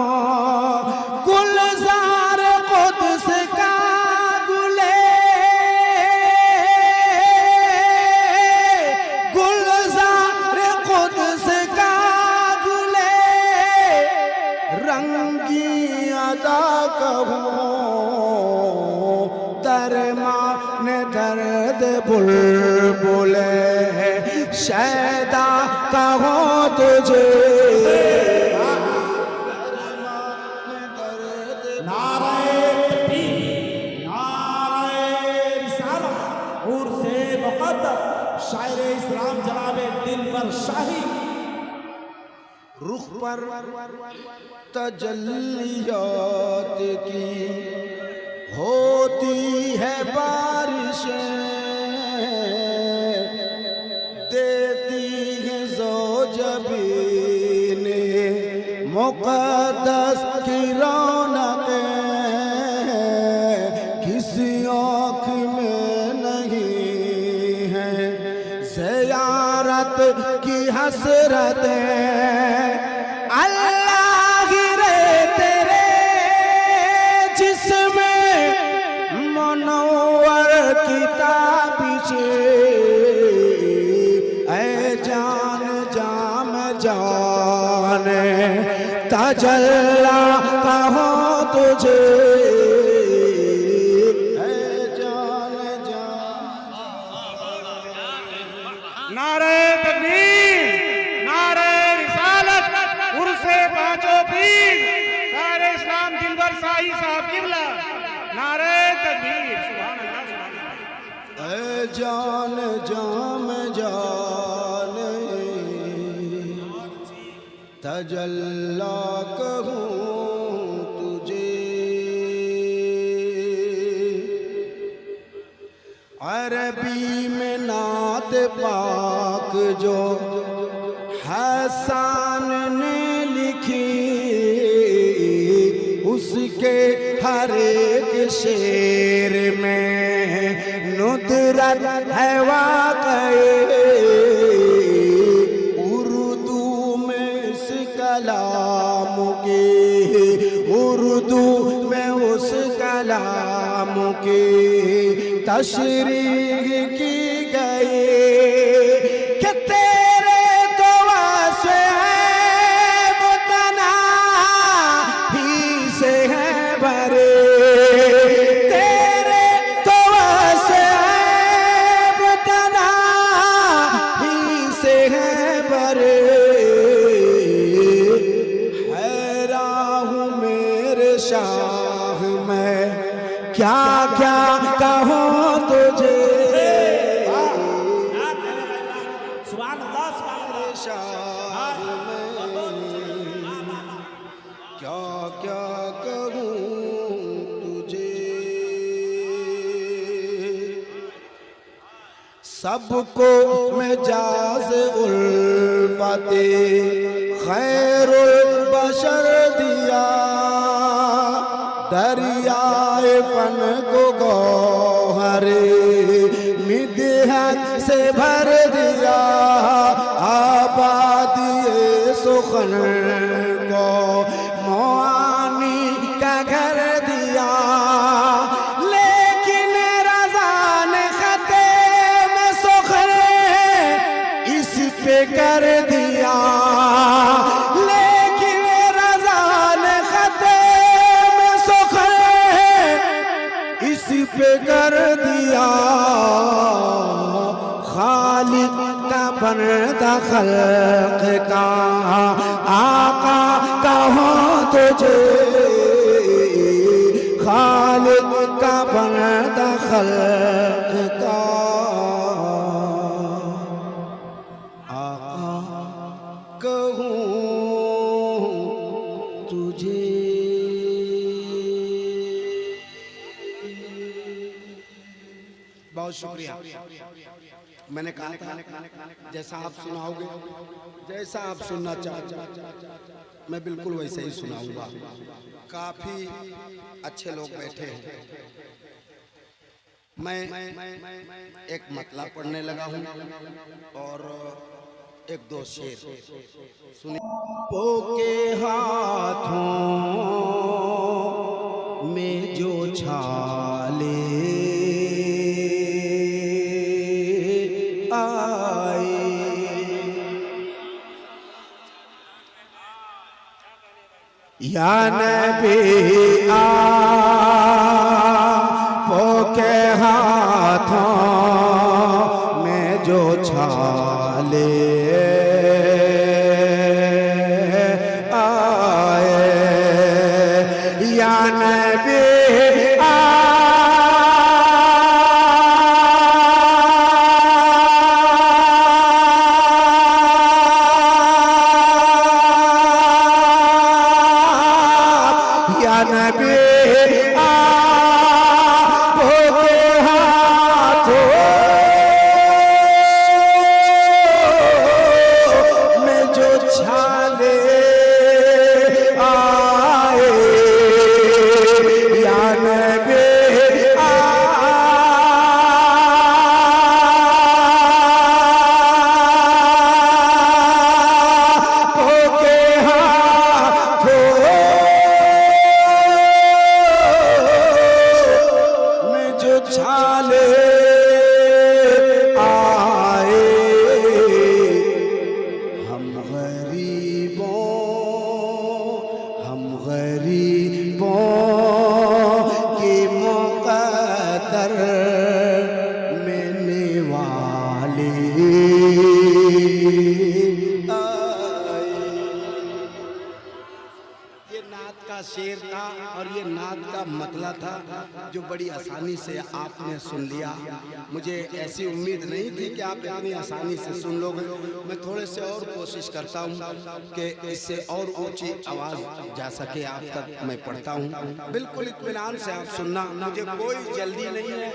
गुलजार कुद्स का गुले, गुलजार कुद्स का गुले, रंगी अदा कहूँ, दरमान दर्द बुलबुले शैदा कहूँ तुझे, नारे तकबीर, नारे रिसालत, उर्से मुक़द्दस शायर इस्लाम जनाब दिलबर शाही, रुख पर तजल्लियात की होती है बारिशें, देती है ज़ौजबीन मुक़द्दस की रौनकें, किसी आँख में नहीं है ज़ियारत की हसरतें, अल्लाह रे तेरे जिस्म मुनव्वर किताबिशे, ऐ जान जाम जाने तजल्ला कहूँ तुझे, ऐ जान जाम। नारे तकबीर, नारे रिसालत, उर्से पांचों पीर, सारे इस्लाम दिलबर शाही साहब किबला, नारे तकबीर, सुभान अल्लाह, सुभान अल्लाह। ऐ जान जाम जाने तजल्ला कहूँ तुझे, अरबी में नात पाक जो हसन ने लिखी, उसके हर एक शेर में नुदरत है वाक़ई, उर्दू में इस कलाम की, उर्दू में उस कलाम की तशरीह की गई, कि तेरे तो वास्ते हैं मुतनाही से हैं भरे, तेरे तो वास्ते हैं मुतनाही से हैं भरे, हैरान हूँ मेरे शाह मैं क्या क्या कहूँ तुझे सुभान अल्लाह सुभान अल्लाह। शाह में क्या क्या कहूँ तुझे सबको मिजाज उल्फते खैरुल बशर दिया दरियाए फन को गौहरे मिदहत से भर दिया आबादी सुखन को मोआनी का घर दिया लेकिन रज़ा ने खते में सुखन इस पे कर दिया लेकिन रज़ा ने खते में सुखन इस पे कर दिया खालिक का बनता खल्क का आका कहूँ तुझे खालिक का बनता खल्क का आका कहूँ तुझे। बहुत शुक्रिया। मैंने कहा था जैसा आप सुनाओगे जैसा आप सुनना चाहते मैं बिल्कुल वैसे ही सुनाऊंगा। काफी अच्छे लोग बैठे हैं। मैं एक मतला पढ़ने लगा हूं और एक दो शेर सुनिए। पोके हाथों में जो छाले या नबी आपो के हाथों में जो छाले आए या नबी शेर था और ये नात का मतला था जो बड़ी आसानी से आपने सुन लिया। मुझे ऐसी उम्मीद नहीं थी कि आप इतनी आसानी से सुन लोगे। मैं थोड़े से और कोशिश करता हूँ कि इससे और ऊंची आवाज़ जा सके आप तक मैं पढ़ता हूँ। बिल्कुल इत्मीनान से आप सुनना, मुझे कोई जल्दी नहीं है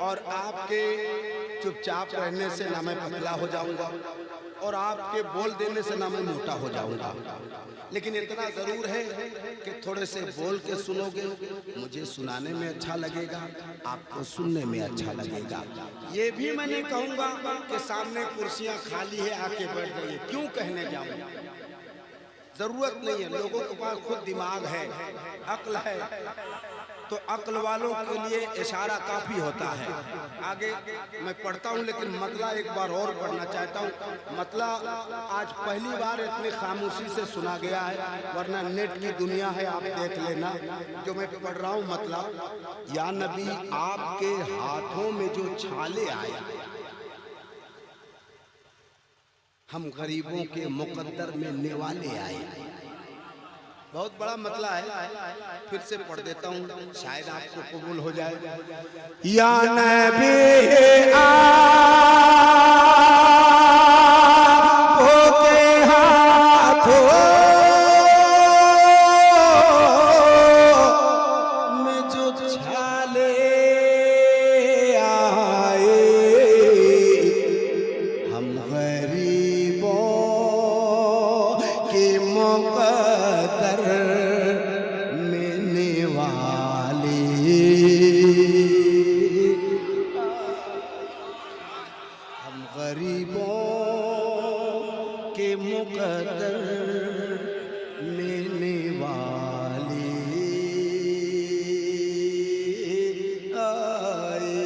और आपके चुपचाप रहने से ना मैं पतला हो जाऊँगा और आपके बोल देने से ना मैं मोटा हो जाऊँगा। लेकिन इतना ज़रूर है कि थोड़े से बोल के सुनोगे, मुझे सुनाने में अच्छा लगेगा, आपको सुनने में अच्छा लगेगा। ये भी मैं नहीं कहूँगा कि सामने कुर्सियाँ खाली है आके बैठ जाइए, क्यों कहने जाऊँ, ज़रूरत नहीं है। लोगों के पास खुद दिमाग है, अक्ल है, तो अक्ल वालों के लिए इशारा काफ़ी होता है। आगे मैं पढ़ता हूँ लेकिन मतला एक बार और पढ़ना चाहता हूँ। मतला आज पहली बार इतनी खामोशी से सुना गया है, वरना नेट की दुनिया है, आप देख लेना। जो मैं पढ़ रहा हूँ मतला, या नबी आपके हाथों में जो छाले आए, हम गरीबों के मुकद्दर में निवाले आए। बहुत बड़ा मतला है, फिर से पढ़ देता हूँ, शायद आपको कबूल हो जाए। या नबी आपके हाथों में जो छाले आए, हम गरीबों के मुक़द्दर में निवाले, हम गरीबों के मुक़द्दर में निवाले आए।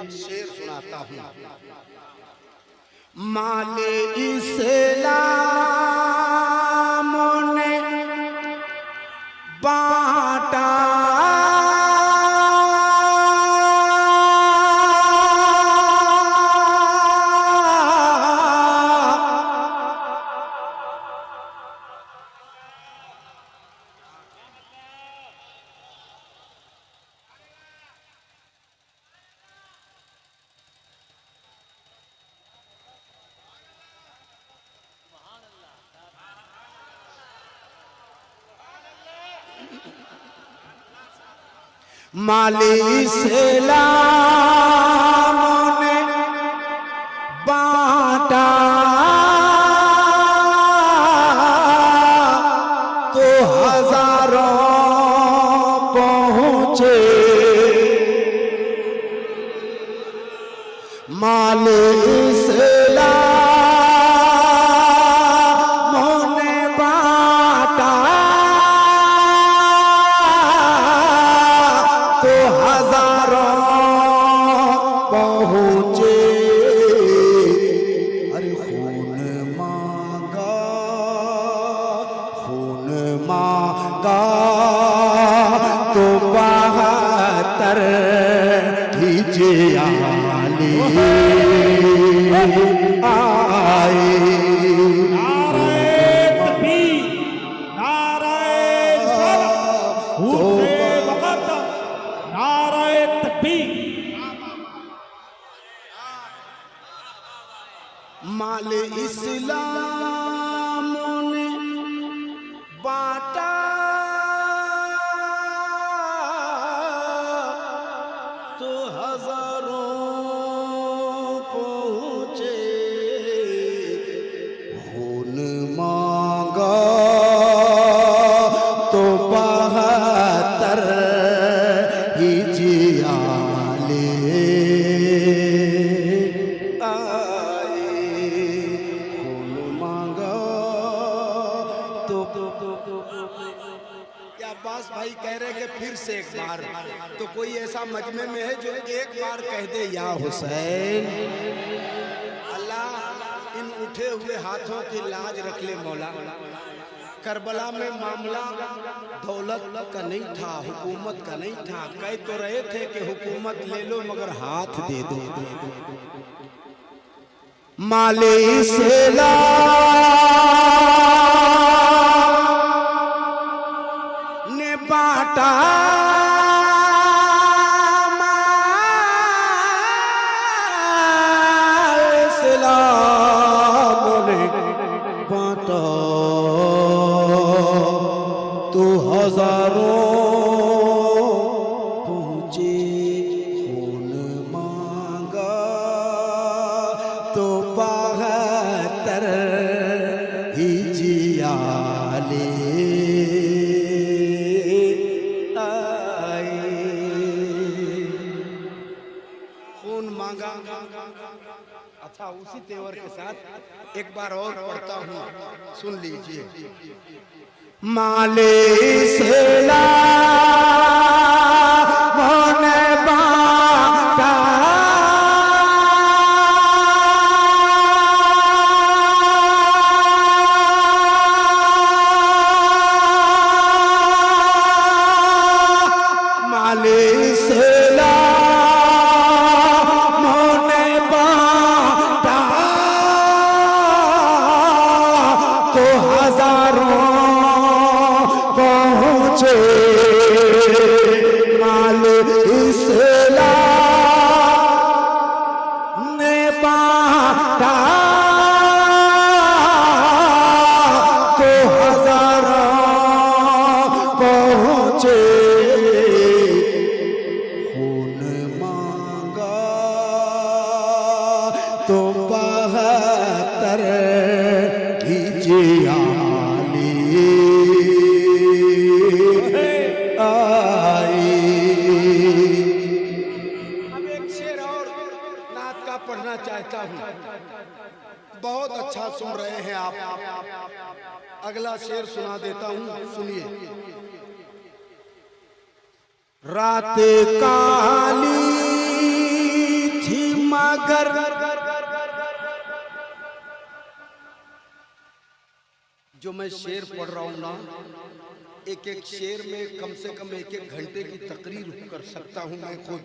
अब शेर सुनाता हूँ। माले इस्लाम ने बांटा माले इस्लाम ने बांटा तो हजारों पहुंचे, माले इस्लाम ने बांटा तो हजारों पहुंचे। अरे खून मांगा, खून मांगा तो 72 हिजयाले आए। नारे तकबीर, नारे रिसालत, हुर्रे मुक़द्दस, नारे तकबीर। माले इस्लाम ने बांटा तो हजारों पहुंचे, खून मांगा तो 72 हिजयाले आए। खून मांगा तो क्या अब्बास भाई कह रहे कि फिर से एक बार, तो कोई ऐसा मजमे में है जो एक बार कह दे या हुसैन। अल्लाह इन उठे हुए हाथों की लाज रख ले मौला। करबला में मामला दौलत का नहीं था, हुकूमत का नहीं था। कह तो रहे थे कि हुकूमत ले लो मगर हाथ दे दो। माले इस्लाम ने बांटा इस्लाम ने बांटा तो हजारों पहुंचे, खून मांगा तो 72 हिजयाले आए। खून मांगा। अच्छा, उसी तेवर के साथ एक बार और पढ़ता हूँ, सुन लीजिए। माले इस्लाम ने बांटा माले इस्लाम ने बांटा तो हजारों अब एक शेर और नात का पढ़ना चाहता हूँ। बहुत अच्छा सुन रहे हैं आप। अगला शेर सुना देता हूँ, सुनिए। रात काली थी मगर जो मैं शेर पढ़ रहा हूँ ना, एक एक शेर में कम से कम एक एक घंटे की तकरीर कर सकता हूँ मैं खुद,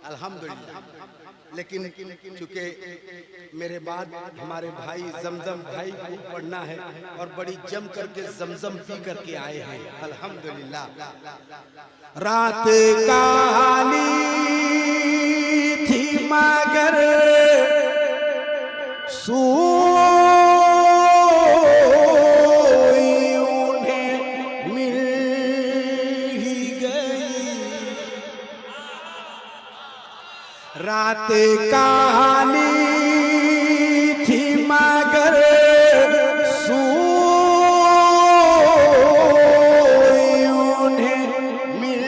अल्हम्दुलिल्लाह। लेकिन चूंकि मेरे बाद हमारे भाई जमजम भाई को पढ़ना है और बड़ी जम करके जमजम पी करके आए हैं, अल्हम्दुलिल्लाह। रात काली थी मगर सोई उन्हें मिल ही गई। रात काली थी मगर सोई उन्हें मिल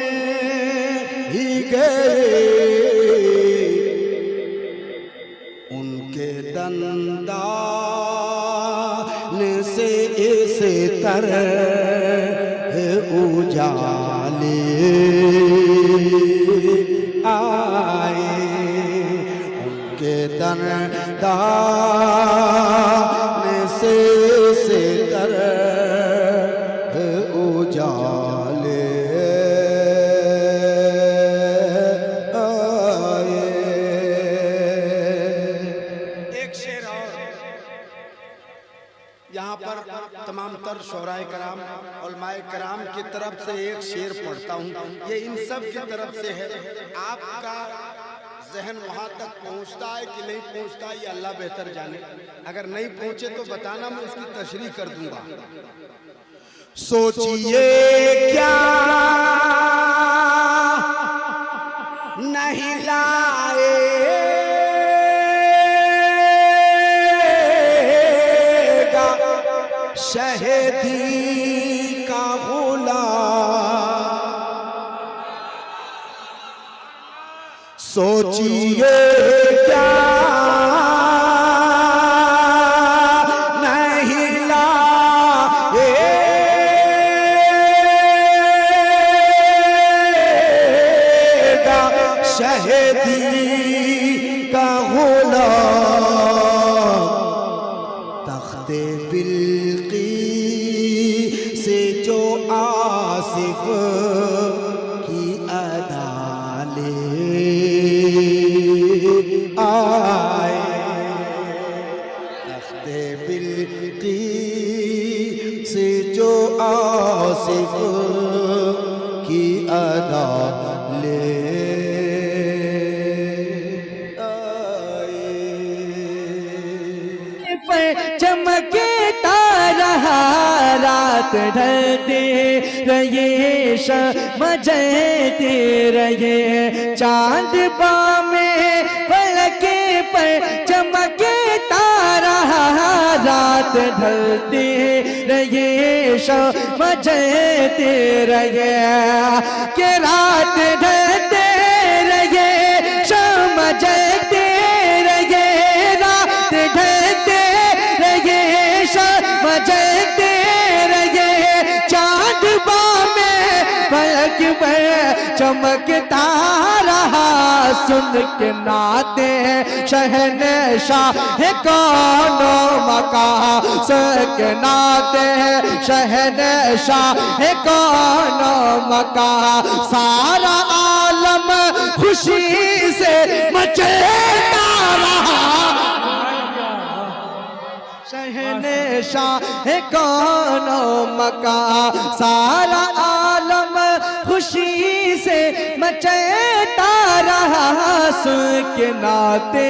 ही गए। उनके दंदान से इस तरह उजाले आए। उनके दंदान से इस तरह उजाले आए। एक शेर और यहाँ पर तमाम तर शोराए कराम उलमाए कराम की तरफ से एक शेर पढ़ता हूँ। ये इन सब की तरफ से है। आपका जहन वहाँ तक पहुँचता है कि नहीं पहुँचता, ये अल्लाह बेहतर जाने। अगर नहीं पहुँचे तो बताना, मैं उसकी तशरीह कर दूंगा। सोचिए क्या नहीं लाएगा शहीदी का गुलाम। सोचिए क्या नहीं लाएगा शहीदी का गुलाम। तख्ते बिल्कीस से जो आसिफ की अदाले आए। तख्ते बिल्कीस से जो आसिफ की अदा ले पर चमके तारा रात ढलते रहे शम्स जलते रहे। चांद में फलके पर चमके तारा रात ढलते रहे शम्स जलते रहे। के रात ढलते रहे शम्स जलते रहे। रात ढलते रहे शम्स जलते रहे। चांद में फलक पर चमकता रहा। सुन के नाते शहनशाह कौनो मका। सुन के नाते शहनशाह कौनो मका। सारा आलम खुशी से मचलता रहा। शहनशाह कौनो मका। सारा आलम खुशी से मचलता रहा। सुन के नाते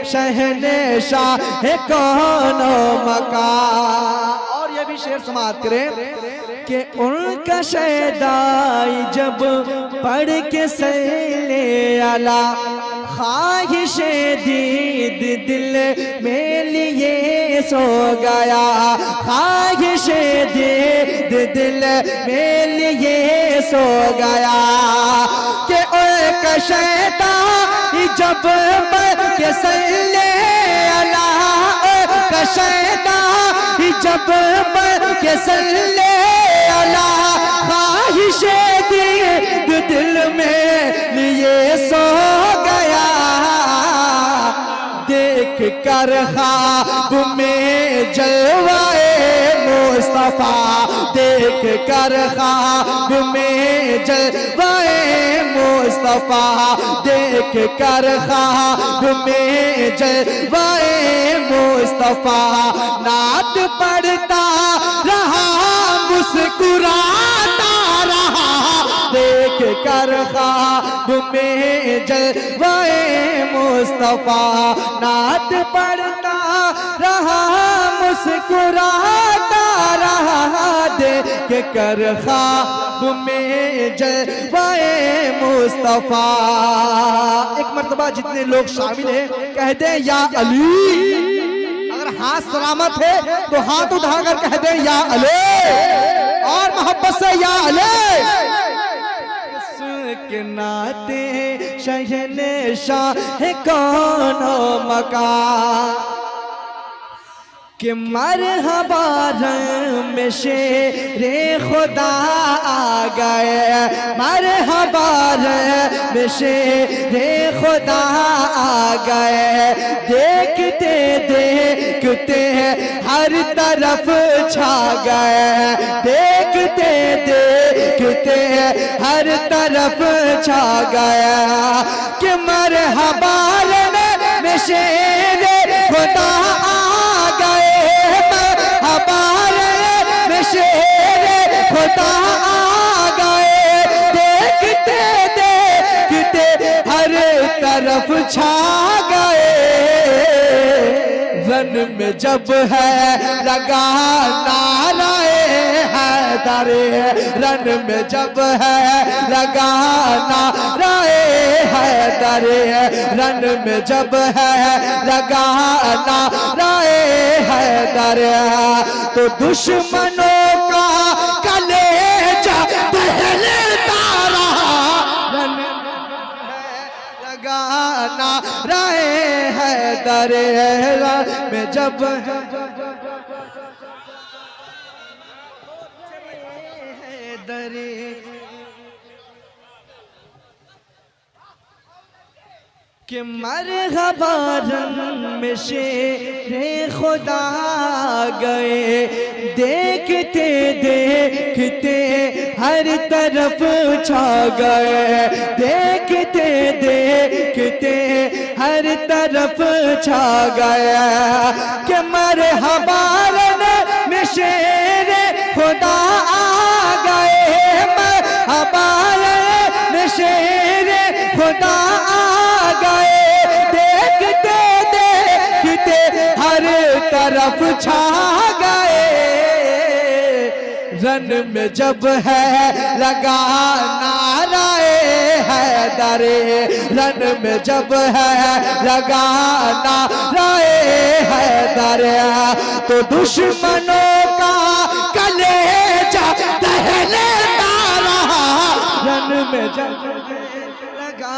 शहनशाह कौनो मका। और ये भी शेर समाप्त करें कि उनका शहदाई जब पढ़ के सले आला। ख्वाहिश दीद दिल में लिए सो गया, ख्वाहिश दिल में लिए सो गया कि एक शैतान जब के सल्ले अला, एक शैतान जब के सल्ले अला, ख्वाहिश दिल में लिए सो गया। देख कर ख्वाब में जलवाए मुस्तफा, देख कर ख्वाब में जलवाए मुस्तफा, देख कर ख्वाब में जलवाए मुस्तफा, नात पढ़ता रहा मुस्कुराता रहा, देख कर ख्वाब में जलवाए मुस्तफा, नात पढ़ता रहा मुस्कुराता रहा, देख कर ख्वाब में जलवाए मुस्तफा। एक मर्तबा जितने लोग शामिल हैं कह दे या अली, अगर हाथ सलामत है तो हाथ उठाकर कह दे या अली, और मोहब्बत से या अली। के नाते शहंशाह कौन मकान कि मरहबा में शेरे खुदा आ गए, मरहबा में शेरे खुदा आ गए, देखते देखते हर तरफ छा गए, देखते देखते हर तरफ छा गया कि मरहबा में शेरे खुदा आ गए, मरहबा में शेरे खुदा आ गए, देखते देखते हर तरफ छा गए। रन में जब है लगा नाराए हैदर, रन में जब है लगा नाराए हैदर, रन में जब है लगा नाराए हैदर, तो दुश्मनों का कलेजा दहलता रहा, रन लगाना रहे हैदर, में जब हैदर कि मरहबा में शेरे खुदा गए, देखते देखते हर तरफ छा गए, देखते देखते हर तरफ छा गया कि मरहबा में शेरे खुदा आ गए, मरहबा में शेरे खुदा आ गए, देखते देखते हर तरफ छा गए। रन में जब है लगा नाराए हैदर, रन में जब है लगा नाराए हैदर, तो दुश्मनों का कलेजा दहलता रहा, रन में जब लगा।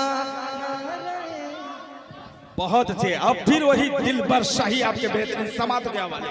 बहुत अच्छे। अब फिर वही दिल बर शाही आपके बेहतरीन समात के हवाले।